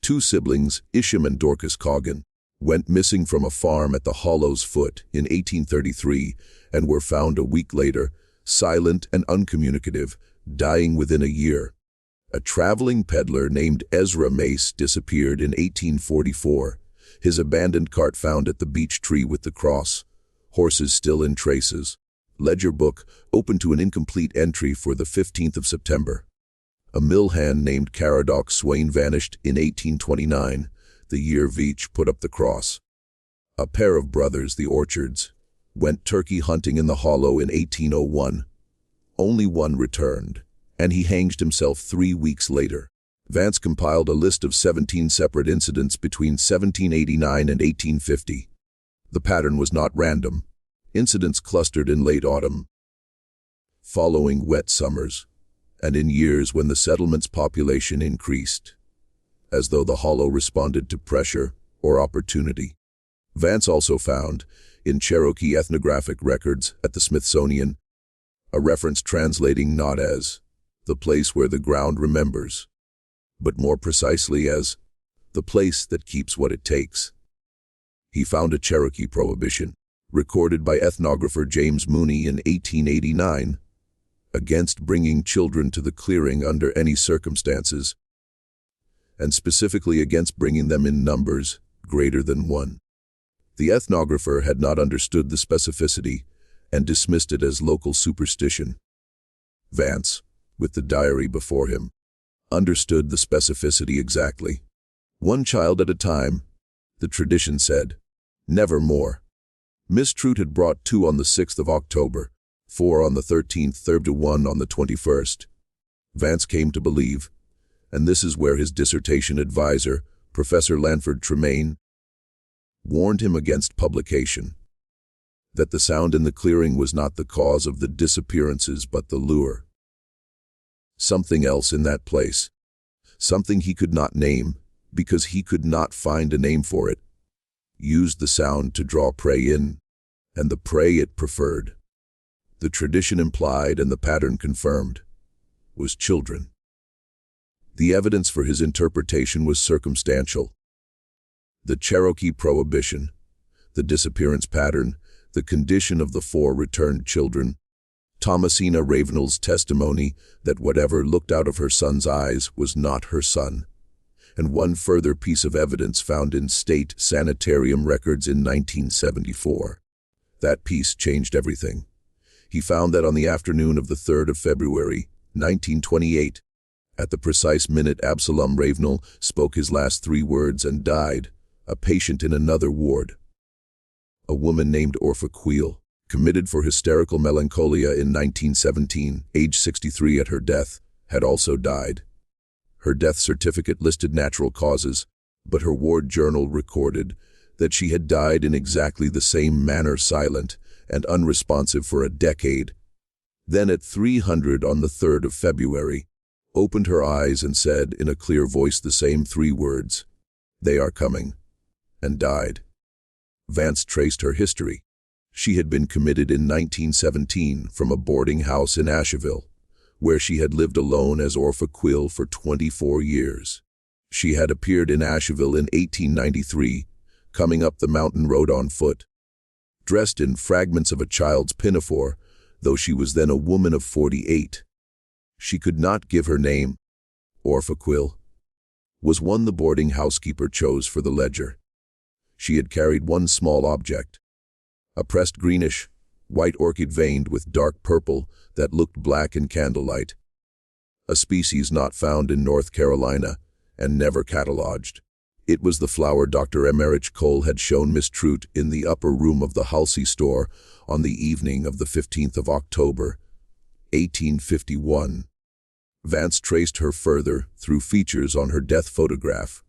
Two siblings, Isham and Dorcas Coggan, went missing from a farm at the hollow's foot in 1833 and were found a week later, silent and uncommunicative, dying within a year. A traveling peddler named Ezra Mace disappeared in 1844, his abandoned cart found at the beech tree with the cross, horses still in traces, ledger book open to an incomplete entry for the 15th of September. A mill hand named Caradoc Swain vanished in 1829, the year Veitch put up the cross. A pair of brothers, the Orchards, went turkey hunting in the hollow in 1801. Only one returned, and he hanged himself 3 weeks later. Vance compiled a list of 17 separate incidents between 1789 and 1850. The pattern was not random. Incidents clustered in late autumn, following wet summers, and in years when the settlement's population increased, as though the hollow responded to pressure or opportunity. Vance also found, in Cherokee ethnographic records at the Smithsonian, a reference translating not as the place where the ground remembers, but more precisely as the place that keeps what it takes. He found a Cherokee prohibition, recorded by ethnographer James Mooney in 1889, against bringing children to the clearing under any circumstances, and specifically against bringing them in numbers greater than one. The ethnographer had not understood the specificity and dismissed it as local superstition. Vance, with the diary before him, understood the specificity exactly. One child at a time, the tradition said, never more. Miss Trout had brought 2 on the 6th of October, 4 on the 13th, 1 on the 21st. Vance came to believe, and this is where his dissertation advisor, Professor Lanford Tremaine, warned him against publication, that the sound in the clearing was not the cause of the disappearances but the lure. Something else in that place, something he could not name because he could not find a name for it, used the sound to draw prey in, and the prey it preferred. The tradition implied and the pattern confirmed was children. The evidence for his interpretation was circumstantial. The Cherokee prohibition, the disappearance pattern, the condition of the 4 returned children, Thomasina Ravenel's testimony that whatever looked out of her son's eyes was not her son, and one further piece of evidence found in state sanitarium records in 1974. That piece changed everything. He found that on the afternoon of the 3rd of February, 1928, at the precise minute Absalom Ravenel spoke his last 3 words and died, a patient in another ward, a woman named Orpha Queel, committed for hysterical melancholia in 1917, age 63 at her death, had also died. Her death certificate listed natural causes, but her ward journal recorded that she had died in exactly the same manner, silent and unresponsive for a decade. Then at 300 on the 3rd of February, opened her eyes and said in a clear voice the same 3 words, "They are coming," and died. Vance traced her history. She had been committed in 1917 from a boarding house in Asheville, where she had lived alone as Orpha Quill for 24 years. She had appeared in Asheville in 1893, coming up the mountain road on foot. Dressed in fragments of a child's pinafore, though she was then a woman of 48. She could not give her name. Orpha Quill was one the boarding housekeeper chose for the ledger. She had carried one small object, a pressed greenish, white orchid veined with dark purple that looked black in candlelight, a species not found in North Carolina and never catalogued. It was the flower Dr. Emmerich Cole had shown Miss Trout in the upper room of the Halsey store on the evening of the 15th of October, 1851. Vance traced her further through features on her death photograph,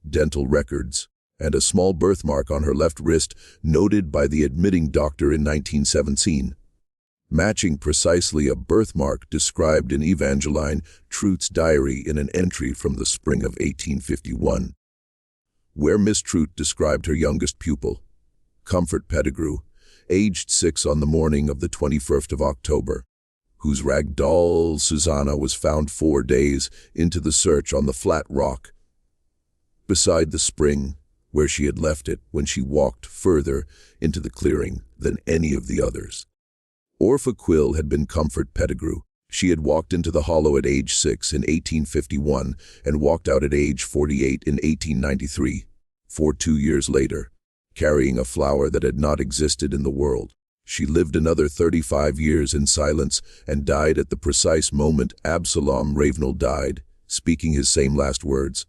dental records, and a small birthmark on her left wrist noted by the admitting doctor in 1917, matching precisely a birthmark described in Evangeline Trout's diary in an entry from the spring of 1851, where Miss Trout described her youngest pupil, Comfort Pettigrew, aged 6 on the morning of the 21st of October, whose rag doll Susanna was found 4 days into the search on the flat rock beside the spring where she had left it when she walked further into the clearing than any of the others. Orpha Quill had been Comfort Pettigrew. She had walked into the hollow at age 6 in 1851 and walked out at age 48 in 1893, 2 years later, carrying a flower that had not existed in the world. She lived another 35 years in silence and died at the precise moment Absalom Ravenel died, speaking his same last words.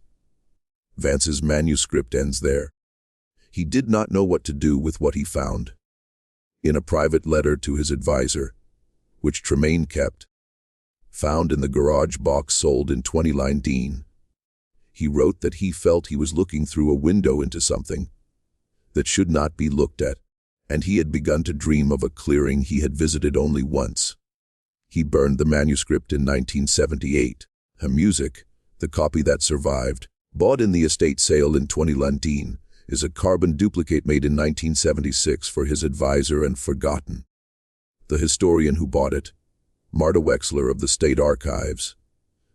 Vance's manuscript ends there. He did not know what to do with what he found. In a private letter to his advisor, which Tremaine kept, found in the garage box sold in 20 Dean, he wrote that he felt he was looking through a window into something that should not be looked at, and he had begun to dream of a clearing he had visited only once. He burned the manuscript in 1978. Her music, the copy that survived, bought in the estate sale in 20 Dean, is a carbon duplicate made in 1976 for his advisor and forgotten. The historian who bought it, Marta Wexler of the State Archives,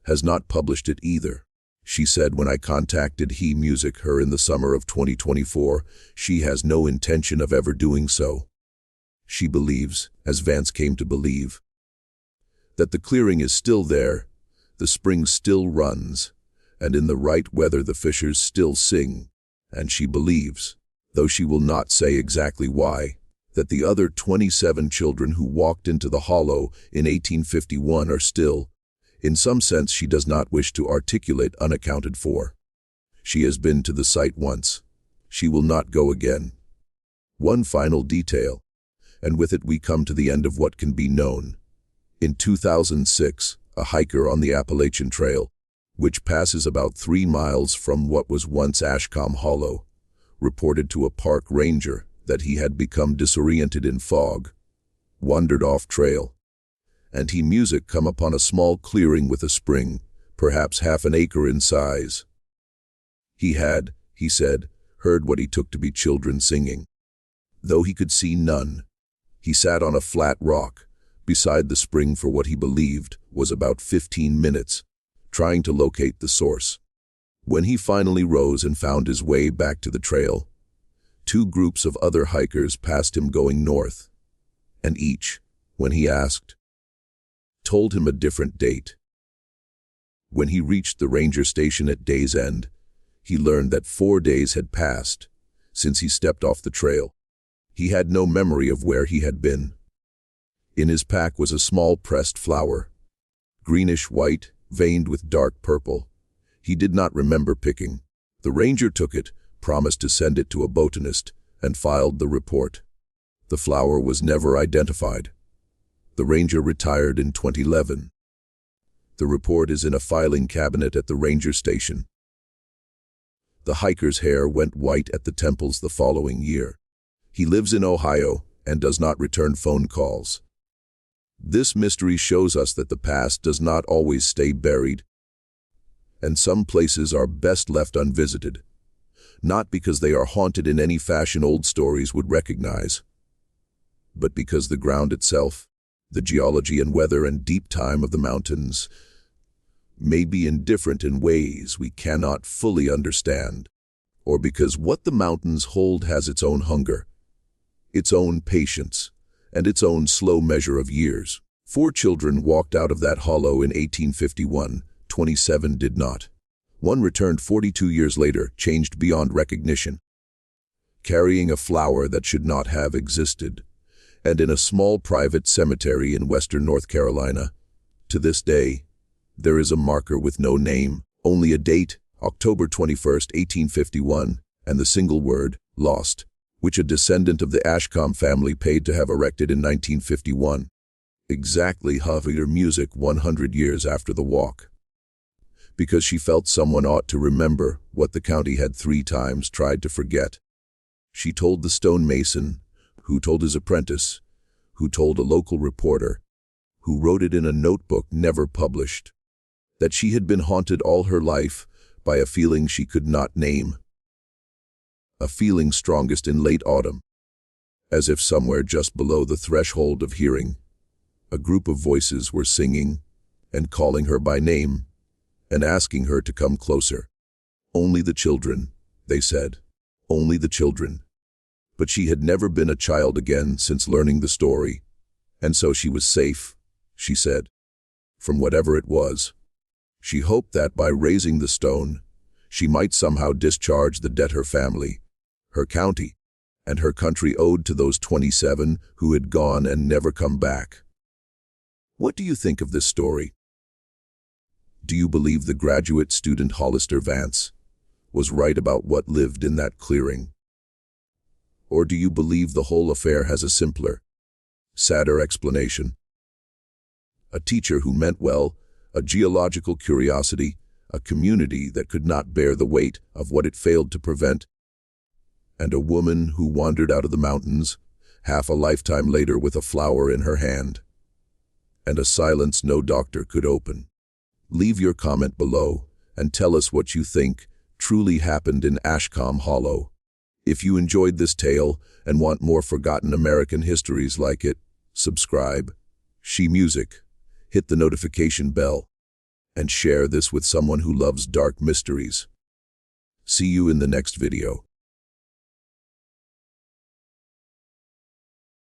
has not published it either. She said when I contacted He Music her in the summer of 2024, she has no intention of ever doing so. She believes, as Vance came to believe, that the clearing is still there, the spring still runs, and in the right weather the fishers still sing, and she believes, though she will not say exactly why, that the other 27 children who walked into the hollow in 1851 are still, in some sense she does not wish to articulate, unaccounted for. She has been to the site once. She will not go again. One final detail, and with it we come to the end of what can be known. In 2006, a hiker on the Appalachian Trail, which passes about 3 miles from what was once Ashcom Hollow, reported to a park ranger that he had become disoriented in fog, wandered off trail, and He Music come upon a small clearing with a spring, perhaps half an acre in size. He had, he said, heard what he took to be children singing. Though he could see none, he sat on a flat rock beside the spring for what he believed was about 15 minutes, trying to locate the source. When he finally rose and found his way back to the trail, 2 groups of other hikers passed him going north, and each, when he asked, told him a different date. When he reached the ranger station at day's end, he learned that 4 days had passed since he stepped off the trail. He had no memory of where he had been. In his pack was a small pressed flower, greenish-white, veined with dark purple. He did not remember picking. The ranger took it, promised to send it to a botanist, and filed the report. The flower was never identified. The ranger retired in 2011. The report is in a filing cabinet at the ranger station. The hiker's hair went white at the temples the following year. He lives in Ohio and does not return phone calls. This mystery shows us that the past does not always stay buried, and some places are best left unvisited, not because they are haunted in any fashion old stories would recognize, but because the ground itself The geology and weather and deep time of the mountains may be indifferent in ways we cannot fully understand, or because what the mountains hold has its own hunger, its own patience, and its own slow measure of years. 4 children walked out of that hollow in 1851, 27 did not. One returned 42 years later, changed beyond recognition, carrying a flower that should not have existed, and in a small private cemetery in western North Carolina, to this day, there is a marker with no name, only a date, October 21st, 1851, and the single word, lost, which a descendant of the Ashcom family paid to have erected in 1951. Exactly her music 100 years after the walk. Because she felt someone ought to remember what the county had 3 times tried to forget. She told the stonemason, who told his apprentice, who told a local reporter, who wrote it in a notebook never published, that she had been haunted all her life by a feeling she could not name. A feeling strongest in late autumn, as if somewhere just below the threshold of hearing, a group of voices were singing and calling her by name and asking her to come closer. Only the children, they said, only the children. But she had never been a child again since learning the story, and so she was safe, she said, from whatever it was. She hoped that by raising the stone, she might somehow discharge the debt her family, her county, and her country owed to those 27 who had gone and never come back. What do you think of this story? Do you believe the graduate student Hollister Vance was right about what lived in that clearing? Or do you believe the whole affair has a simpler, sadder explanation? A teacher who meant well, a geological curiosity, a community that could not bear the weight of what it failed to prevent, and a woman who wandered out of the mountains, half a lifetime later with a flower in her hand, and a silence no doctor could open. Leave your comment below and tell us what you think truly happened in Ashcom Hollow. If you enjoyed this tale and want more forgotten American histories like it, subscribe, She Music, hit the notification bell, and share this with someone who loves dark mysteries. See you in the next video.